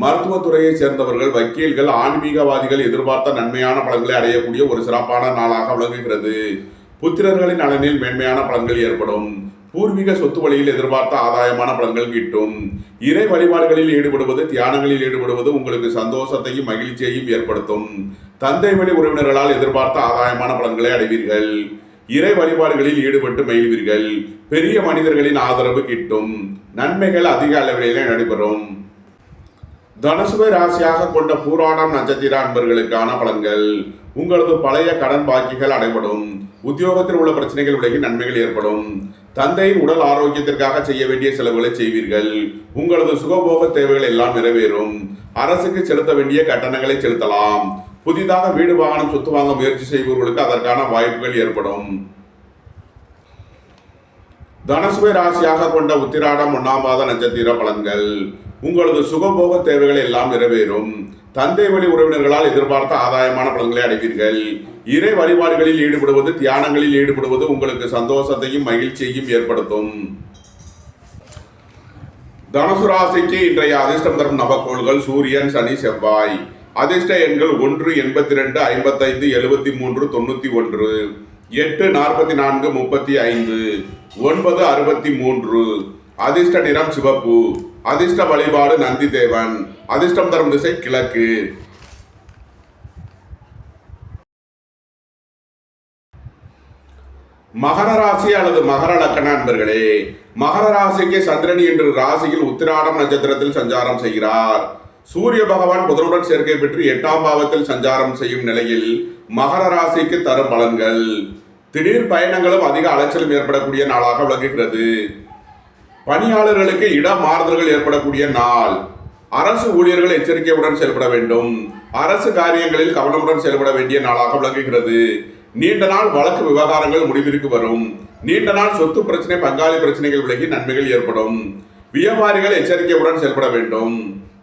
மருத்துவத்துறையை சேர்ந்தவர்கள், வக்கீல்கள், ஆன்மீகவாதிகள் எதிர்பார்த்த நன்மையான பலன்களை அடையக்கூடிய ஒரு சிறப்பான நாளாக விளங்குகிறது. புத்திரர்களின் நலனில் மேன்மையான பலன்கள் ஏற்படும். பூர்வீக சொத்து வழியில் எதிர்பார்த்த ஆதாயமான பலன்கள் கிட்டும். இறை வழிபாடுகளில் ஈடுபடுவது, தியானங்களில் ஈடுபடுவது உங்களுக்கு சந்தோஷத்தையும் மகிழ்ச்சியையும் ஏற்படுத்தும். தந்தை வழி உறவினர்களால் எதிர்பார்த்த ஆதாயமான பலன்களை அடைவீர்கள். இறை வழிபாடுகளில் ஈடுபட்டு மகிழ்வீர்கள். பெரிய மனிதர்களின் ஆதரவு கிட்டும். நன்மைகள் அதிக அளவிலே நடைபெறும். தனுசுவை ராசியாக கொண்ட பூராடம் நட்சத்திர அன்பர்களுக்கான பலன்கள். உங்களது பழைய கடன் பாக்கிகள் அடைபடும். உத்தியோகத்தில் உள்ள பிரச்சனைகள் விலகி நன்மைகள் ஏற்படும். தந்தையின் உடல் ஆரோக்கியத்திற்காக செய்ய வேண்டிய செலவுகளை செய்வீர்கள். உங்களது சுகபோக தேவைகள் எல்லாம் நிறைவேறும். அரசுக்கு செலுத்த வேண்டிய கட்டணங்களை செலுத்தலாம். புதிதாக வீடு வாகனம் சொத்து வாங்க முயற்சி செய்பவர்களுக்கு அதற்கான வாய்ப்புகள் ஏற்படும். தனுசுவை ராசியாக கொண்ட உத்திராடம் 1ஆம் பாத நட்சத்திர பலன்கள். உங்களது சுகபோக தேவைகள் எல்லாம் நிறைவேறும். தந்தை வழி உறவினர்களால் எதிர்பார்த்த ஆதாயமான பலன்களை அடைவீர்கள். இறை வழிபாடுகளில் ஈடுபடுவது, தியானங்களில் ஈடுபடுவது உங்களுக்கு சந்தோஷத்தையும் மகிழ்ச்சியையும் ஏற்படுத்தும். தனுசு ராசிக்கு இன்றைய அதிர்ஷ்டம் தரும் நவக்கோள்கள் சூரியன், சனி, செவ்வாய். அதிர்ஷ்ட எண்கள் 1, 82, 55, 73, 91, 8, 44, 35, 9, 63. அதிர்ஷ்ட நிறம் சிவப்பு. அதிர்ஷ்ட வழிபாடு நந்தி தேவன். அதிர்ஷ்டம் தரும் திசை கிழக்கு. மகர ராசி அல்லது மகர லக்கண அன்பர்களே, மகர ராசிக்கு சந்திரன் இன்று ராசியில் உத்திராடம் நட்சத்திரத்தில் சஞ்சாரம் செய்கிறார். சூரிய பகவான் புதனுடன் சேர்க்கை பெற்று 8ஆம் பாவத்தில் சஞ்சாரம் செய்யும் நிலையில் மகர ராசிக்கு தரும் பலன்கள். திடீர் பயணங்களும் அதிக அலைச்சலும் ஏற்படக்கூடிய நாளாக விளங்குகிறது. பணியாளர்களுக்கு இடம் மாறுதல்கள் ஏற்படக்கூடிய நாள். அரசு ஊழியர்கள் எச்சரிக்கையுடன் செயல்பட வேண்டும். அரசு காரியங்களில் கவனமுடன் செயல்பட வேண்டிய நாளாக விளங்குகிறது. நீண்ட நாள் வழக்கு விவகாரங்கள் முடிவிற்கு வரும். நீண்ட நாள் சொத்து பிரச்சனை, பங்காளி பிரச்சனைகள் விலகி நன்மைகள் ஏற்படும். வியாபாரிகள் எச்சரிக்கையுடன் செயல்பட வேண்டும்.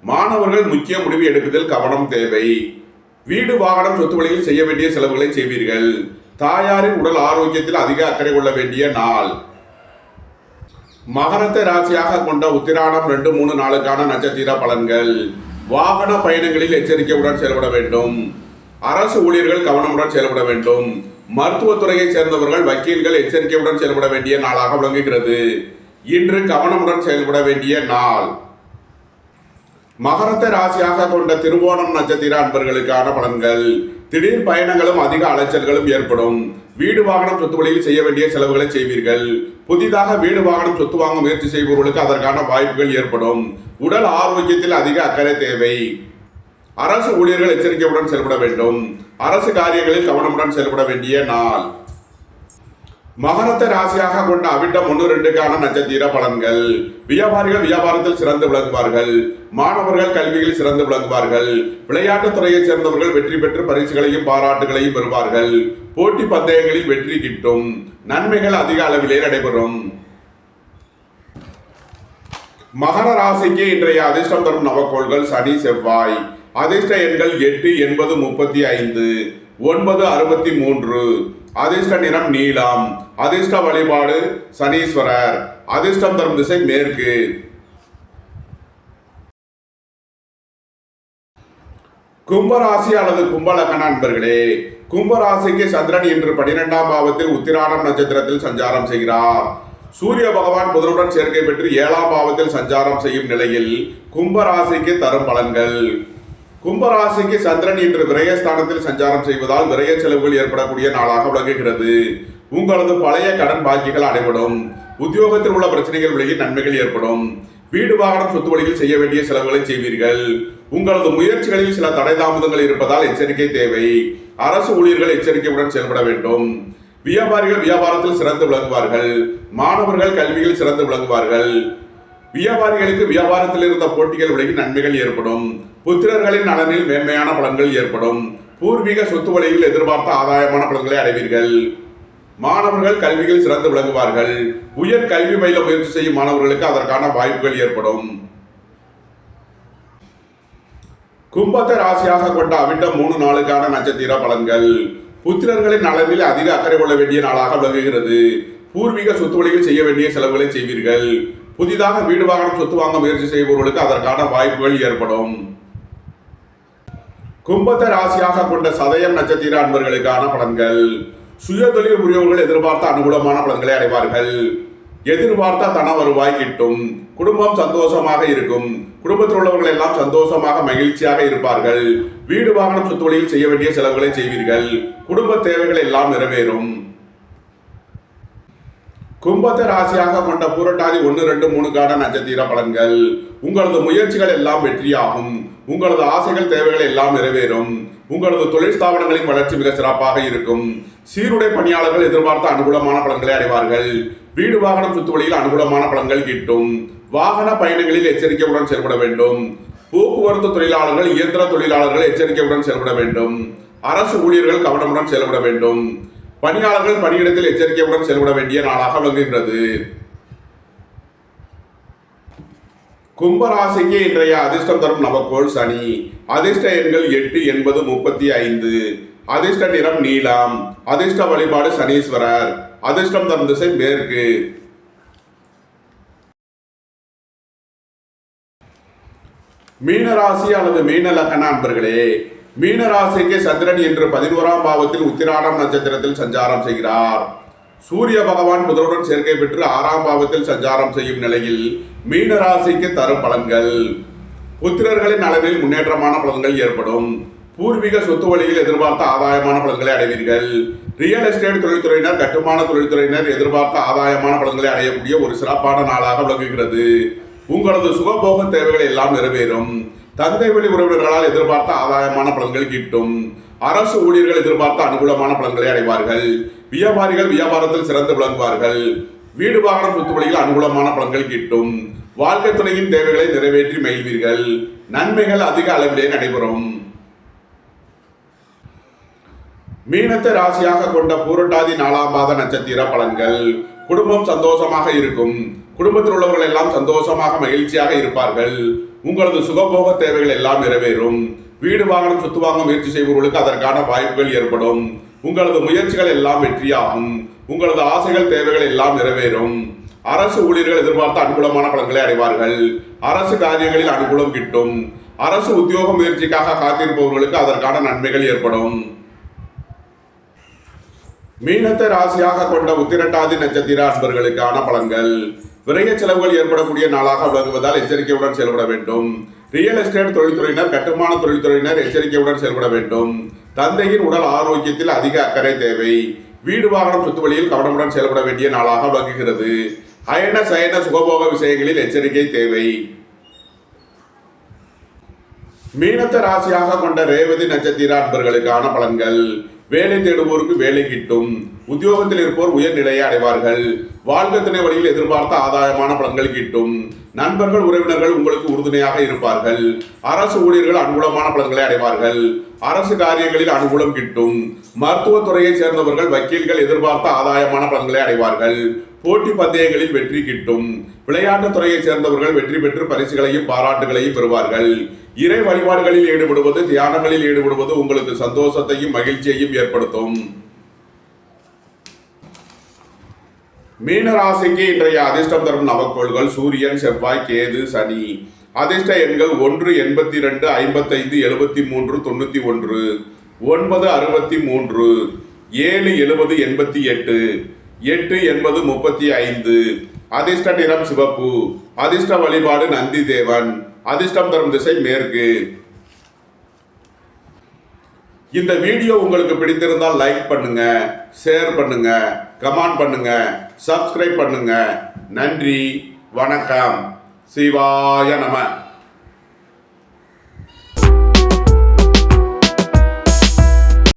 மாணவர்கள் முக்கிய முடிவு எடுப்பதில் கவனம் தேவை. வீடு, வாகனம், சொத்து வழியில் செய்ய வேண்டிய செலவுகளை செய்வீர்கள். தாயாரின் உடல் ஆரோக்கியத்தில் அதிக அக்கறை கொள்ள வேண்டிய நாள். மகரத்தை ராசியாக கொண்ட உத்திராடம் 2-3 நாளுக்கான நட்சத்திர பலன்கள். வாகன பயணங்களில் எச்சரிக்கையுடன் செயல்பட வேண்டும். அரசு ஊழியர்கள் கவனமுடன் செயல்பட வேண்டும். மருத்துவத்துறையை சேர்ந்தவர்கள், வக்கீல்கள் எச்சரிக்கையுடன் செயல்பட வேண்டிய நாளாக விளங்குகிறது. இன்று கவனமுடன் செயல்பட வேண்டிய நாள். மகரத்தை ராசியாக கொண்ட திருவோணம் நட்சத்திர அன்பர்களுக்கான பலன்கள். திடீர் பயணங்களும் அதிக அலைச்சல்களும் ஏற்படும். வீடு, வாகனம், சொத்து வழியில் செய்ய வேண்டிய செலவுகளை செய்வீர்கள். புதிதாக வீடு, வாகனம், சொத்து வாங்க முயற்சி செய்பவர்களுக்கு அதற்கான வாய்ப்புகள் ஏற்படும். உடல் ஆரோக்கியத்தில் அதிக அக்கறை தேவை. அரசு ஊழியர்கள் எச்சரிக்கையுடன் செயல்பட வேண்டும். அரசு காரியங்களில் கவனமுடன் செயல்பட வேண்டிய நாள். மகரத்தை ராசியாக கொண்ட அவிட்டம் 1-2க்கான நட்சத்திர பலன்கள். வியாபாரிகள் வியாபாரத்தில் சிறந்து விளங்குவார்கள். மாணவர்கள் கல்வியில் சிறந்து விளங்குவார்கள். விளையாட்டுத் துறையைச் சேர்ந்தவர்கள் வெற்றி பெற்று பரிசுகளையும் பாராட்டுகளையும் பெறுவார்கள். போட்டி பந்தயங்களில் வெற்றி கிட்டும். நன்மைகள் அதிக அளவிலே நடைபெறும். மகர ராசிக்கு இன்றைய அதிர்ஷ்டம் தரும் நவக்கோள்கள் சனி, செவ்வாய். அதிர்ஷ்ட எண்கள் 8, 80, 35, 9, 63. அதிர்ஷ்ட நிறம் நீலம். அதிர்ஷ்ட வழிபாடு சனீஸ்வரர். அதிர்ஷ்டம் தரும் திசை மேற்கு. கும்பராசி அல்லது கும்பலக்கண அன்பர்களே, கும்பராசிக்கு சந்திரன் இன்று 12ஆம் பாவத்தில் உத்திராடம் நட்சத்திரத்தில் சஞ்சாரம் செய்கிறார். சூரிய பகவான் புதனுடன் சேர்க்கை பெற்று 7ஆம் பாவத்தில் சஞ்சாரம் செய்யும் நிலையில் கும்பராசிக்கு தரும் பலன்கள். கும்பராசிக்கு சந்திரன் இன்று விரயஸ்தானத்தில் சஞ்சாரம் செய்வதால் விரய செலவுகள் ஏற்படக்கூடிய நாளாக விளங்குகிறது. உங்களது பழைய கடன் பாக்கிகள் அடைபடும். உத்தியோகத்தில் உள்ள பிரச்சனைகள் விலகி நன்மைகள் ஏற்படும். வீடு, வாகனம், சொத்து வழியில் செய்ய வேண்டிய செலவுகளை செய்வீர்கள். உங்களது முயற்சிகளில் சில தடை தாமதங்கள் இருப்பதால் எச்சரிக்கை தேவை. அரசு ஊழியர்கள் எச்சரிக்கையுடன் செயல்பட வேண்டும். வியாபாரிகள் வியாபாரத்தில் சிறந்து விளங்குவார்கள். மாணவர்கள் கல்வியில் சிறந்து விளங்குவார்கள். வியாபாரிகளுக்கு வியாபாரத்தில் இருந்த போட்டிகள் விலகி நன்மைகள் ஏற்படும். புத்திரர்களின் நலனில் மேன்மையான பலன்கள் ஏற்படும். பூர்வீக சொத்து வழியில் எதிர்பார்த்த ஆதாயமான பலன்களை அடைவீர்கள். மாணவர்கள் கல்வியில் சிறந்து விளங்குவார்கள். உயர் கல்வி பயில முயற்சி செய்யும் மாணவர்களுக்கு அதற்கான வாய்ப்புகள் ஏற்படும். கும்பத்தை ராசியாக கொண்ட அவிட்டம் 3 நாளுக்கான நட்சத்திர பலன்கள். புத்திரர்களின் நலனில் அதிக அக்கறை கொள்ள வேண்டிய நாளாக விளங்குகிறது. பூர்வீக சொத்து வழியில் செய்ய வேண்டிய செலவுகளை செய்வீர்கள். புதிதாக வீடு, வாகனம், சொத்து வாங்க முயற்சி செய்பவர்களுக்கு அதற்கான வாய்ப்புகள் ஏற்படும். கும்பத்தை ராசியாக கொண்ட சதயம் நட்சத்திர அன்பர்களுக்கான பலன்கள். சுய தொழில் புரியவர்கள் எதிர்பார்த்த அனுகூலமான பலன்களை அடைவார்கள். எதிர்பார்த்த தன வருவாய் கிட்டும். குடும்பம் சந்தோஷமாக இருக்கும். குடும்பத்தில் உள்ளவர்கள் எல்லாம் சந்தோஷமாக மகிழ்ச்சியாக இருப்பார்கள். வீடு, வாகனம், சொத்து வழியில் செய்ய வேண்டிய செலவுகளை செய்வீர்கள். குடும்ப தேவைகள் எல்லாம் நிறைவேறும். கும்பத்தை ராசியாக கொண்ட பூரட்டாதி 1, 2, 3க்கான நட்சத்திர பலன்கள். உங்களது முயற்சிகள் எல்லாம் வெற்றியாகும். உங்களது ஆசைகள், தேவைகள் எல்லாம் நிறைவேறும். உங்களது தொழில் ஸ்தாபனங்களின் வளர்ச்சி மிக சிறப்பாக இருக்கும். சீருடை பணியாளர்கள் எதிர்பார்த்த அனுகூலமான பலன்களை அடைவார்கள். வீடு, வாகனம், சொத்து வழியில் அனுகூலமான பலன்கள் கிட்டும். வாகன பயணங்களில் எச்சரிக்கையுடன் செயல்பட வேண்டும். போக்குவரத்து தொழிலாளர்கள், இயந்திர தொழிலாளர்கள் எச்சரிக்கையுடன் செயல்பட வேண்டும். அரசு ஊழியர்கள் கவனமுடன் செயல்பட வேண்டும். பணியாளர்கள் பணியிடத்தில் எச்சரிக்கையுடன் செயல்பட வேண்டிய நாளாக விளங்குகிறது. கும்பராசிக்கு இன்றைய அதிர்ஷ்டம் தரும் நவக்கோள் சனி. அதிர்ஷ்ட எண்கள் 8, 80, 35. அதிர்ஷ்ட நிறம் நீலம். அதிர்ஷ்ட வழிபாடு சனீஸ்வரர். அதிர்ஷ்டம் தரும் திசை மேற்கு. மீனராசி அல்லது மீன லக்கண அன்பர்களே, மீனராசிக்கு சந்திரன் இன்று 11ஆம் பாவத்தில் உத்திராடம் நட்சத்திரத்தில் சஞ்சாரம் செய்கிறார். சூரிய பகவான் புதனுடன் சேர்க்கை பெற்று 6ஆம் பாவத்தில் சஞ்சாரம் செய்யும் நிலையில் மீனராசிக்கு தரும் பலன்கள். புத்திரர்களின் அளவில் முன்னேற்றமான பலன்கள் ஏற்படும். பூர்வீக சொத்து வழியில் எதிர்பார்த்த ஆதாயமான பலன்களை அடைவீர்கள். ரியல் எஸ்டேட் தொழில்துறையினர், கட்டுமான தொழில்துறையினர் எதிர்பார்த்த ஆதாயமான பலன்களை அடையக்கூடிய ஒரு சிறப்பான நாளாக விளங்குகிறது. உங்களது சுகபோக தேவைகள் எல்லாம் நிறைவேறும். தந்தை வழி உறவினர்களால் எதிர்பார்த்த ஆதாயமான பலன்கள் கிட்டும். அரசு ஊழியர்கள் எதிர்பார்த்த அனுகூலமான பலன்களை அடைவார்கள். வியாபாரிகள் வியாபாரத்தில் சிறந்து விளங்குவார்கள். வீடு வாகனம் சொத்து வழியில் அனுகூலமான பலன்கள் கிட்டும். வாழ்க்கை துணையின் தேவைகளை நிறைவேற்றி மகிழ்வீர்கள். நன்மைகள் அதிக அளவிலே நடைபெறும். மீனத்தை ராசியாக கொண்ட பூரட்டாதி 4ஆம் பாத நட்சத்திர பலன்கள். குடும்பம் சந்தோஷமாக இருக்கும். குடும்பத்தில் உள்ளவர்கள் எல்லாம் சந்தோஷமாக மகிழ்ச்சியாக இருப்பார்கள். உங்களது சுகபோக தேவைகள் எல்லாம் நிறைவேறும். வீடு வாகனம் சொத்து வாங்க முயற்சி செய்பவர்களுக்கு அதற்கான வாய்ப்புகள் ஏற்படும். உங்களது முயற்சிகள் எல்லாம் வெற்றியாகும். உங்களது ஆசைகள் தேவைகள் எல்லாம் நிறைவேறும். அரசு ஊழியர்கள் எதிர்பார்த்த அனுகூலமான பலன்களை அடைவார்கள். அரசு காரியங்களில் அனுகூலம் கிட்டும். அரசு உத்தியோக முயற்சிக்காக காத்திருப்பவர்களுக்கு அதற்கான நன்மைகள் ஏற்படும். மீனத்தை ராசியாக கொண்ட உத்திரட்டாதி நட்சத்திர அன்பர்களுக்கான பலன்கள். விரைய செலவுகள் ஏற்படக்கூடிய நாளாக விளங்குவதால் எச்சரிக்கையுடன் செயல்பட வேண்டும். ரியல் எஸ்டேட் தொழில்துறையினர், கட்டுமான தொழில்துறையினர் எச்சரிக்கையுடன் செயல்பட வேண்டும். தந்தையின் உடல் ஆரோக்கியத்தில் அதிக அக்கறை தேவை. வீடு வாகனம் சொத்து வழியில் கவனமுடன் செயல்பட வேண்டிய நாளாக விளங்குகிறது. அயன சயன சுகபோக விஷயங்களில் எச்சரிக்கை தேவை. மீனத்தை ராசியாக கொண்ட ரேவதி நட்சத்திர அன்பர்களுக்கான பலன்கள். வேலை தேடுவோருக்கு வேலை கிட்டும். உத்தியோகத்தில் இருப்போர் உயர்நிலையை அடைவார்கள். வாழ்க்கை துணை வழியில் எதிர்பார்த்த ஆதாயமான பலன்கள் கிட்டும். நண்பர்கள் உறவினர்கள் உங்களுக்கு உறுதுணையாக இருப்பார்கள். அரசு ஊழியர்கள் அனுகூலமான பலன்களை அடைவார்கள். அரசு காரியங்களில் அனுகூலம் கிட்டும். மருத்துவத்துறையை சேர்ந்தவர்கள் வக்கீல்கள் எதிர்பார்த்த ஆதாயமான பலன்களை அடைவார்கள். போட்டி பந்தயங்களில் வெற்றி கிட்டும். விளையாட்டுத் துறையை சேர்ந்தவர்கள் வெற்றி பெற்று பரிசுகளையும் பாராட்டுகளையும் பெறுவார்கள். இறை வழிபாடுகளில் ஈடுபடுவது, தியானங்களில் ஈடுபடுவது உங்களுக்கு சந்தோஷத்தையும் மகிழ்ச்சியையும் ஏற்படுத்தும். மீன ராசிக்கு இன்றைய அதிர்ஷ்டம் தரும் நவக்கோள்கள் சூரியன், செவ்வாய், கேது, சனி. அதிர்ஷ்ட எண்கள் 1, 82, 55, 73, 91, 9, 63, 7, 70, 88, 8, 80, 35. அதிர்ஷ்ட நிறம் சிவப்பு. அதிர்ஷ்ட வழிபாடு நந்தி தேவன். அதிர்ஷ்டம் தரும் திசை மேற்கு. இந்த வீடியோ உங்களுக்கு பிடித்திருந்தால் லைக் பண்ணுங்க, ஷேர் பண்ணுங்க, கமெண்ட் பண்ணுங்க, சப்ஸ்கிரைப் பண்ணுங்க. நன்றி, வணக்கம். சிவாய நம.